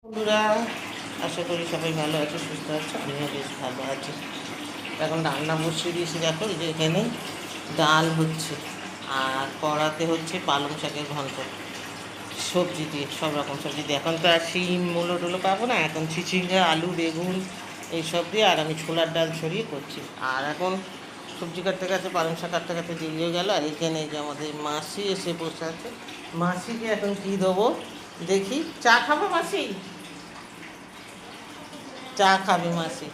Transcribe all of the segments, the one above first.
বন্ধুরা, আশা করি সবাই ভালো আছে, সুস্থ আছে। আমিও বেশ ভালো আছি। এখন রান্না বসিয়ে দিয়েছি। দেখো এই যে এখানে ডাল হচ্ছে, আর কড়াতে হচ্ছে পালং শাকের ঘন্ট, সবজি দিয়ে, সব রকম সবজি দিয়ে। এখন তো আর শিম মূলো টুলো পাবো না, এখন চিচিঙ্গা, আলু, বেগুন এইসব দিয়ে। আর আমি ছোলার ডাল ছড়িয়ে করছি। আর এখন সবজি কাটতে কাটতে, পালং শাক কাটতে কাটতে দেরি হয়ে গেল। আর এখানে যে আমাদের মাসি এসে বসে আছে, মাসিকে এখন কী দেবো দেখি। চা খাবো মাসি? চা খাবে মাসি?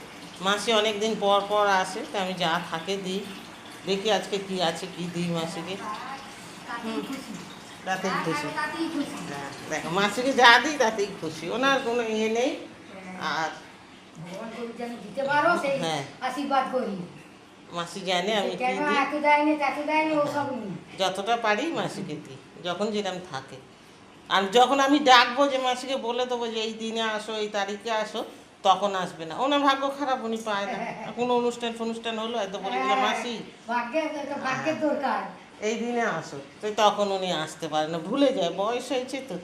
মাসি অনেক দিন পর পর আসে, তো আমি যা থাকে দিই। দেখি আজকে কি আছে, কি দিই মাসিকে। তাতেই খুশি। হ্যাঁ, দেখো মাসিকে যা দিই তাতেই খুশি, ওনার কোনো ইয়ে নেই। আর হ্যাঁ, মাসি জানে আমি কি দিই। যতটা পারি মাসিকে দিই, যখন যেরকম থাকে। আর যখন আমি ডাকবো যে মাসিকে বলে দেবো যে এই দিনে আসো, এই তারিখে আসো, তখন আসবে না। ওনার ভাগ্য খারাপ, উনি পায় না। কোনো অনুষ্ঠান ফনুষ্ঠান হলো হয়তো বলে দিলাম মাসি এই দিনে আসো, তো তখন উনি আসতে পারে না, ভুলে যায়, বয়স হয়েছে তো।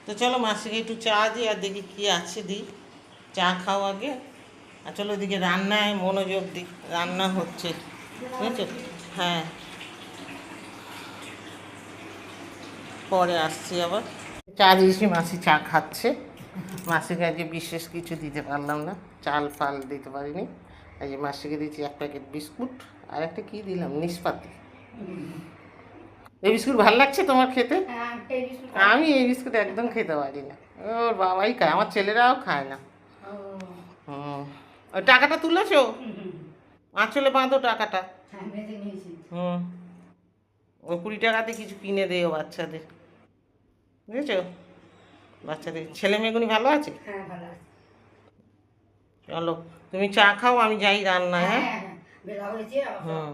তো চলো মাসিকে একটু চা দিই, আর দেখি কী আছে দিই। চা খাও আগে, আর চলো ওদিকে রান্নায় মনোযোগ দিই। রান্না হচ্ছে, বুঝেছো? হ্যাঁ, পরে আসছি আবার। চা দিয়েছি, মাসি চা খাচ্ছে। মাসিকে আজকে বিশেষ কিছু দিতে পারলাম না, চাল ফাল দিতে পারিনি। এই যে মাসিকে দিয়েছি এক প্যাকেট বিস্কুট, আর একটা কী দিলাম, নিষ্পাতি। এই বিস্কুট ভালো লাগছে তোমার খেতে? আমি এই বিস্কুট একদম খেতে পারি না। ওর বাবাই খায়, আমার ছেলেরাও খায় না। হুম, ওই টাকাটা তুলেছো? আঁচলে বাঁধো টাকাটা। হুম, ওই 20 টাকাতে কিছু কিনে দেও বাচ্চাদের, বুঝেছো? বাচ্চাদের, ছেলে মেয়েগুলি ভালো আছে? চলো তুমি চা খাও, আমি যাই রান্নায়। হ্যাঁ, হুম।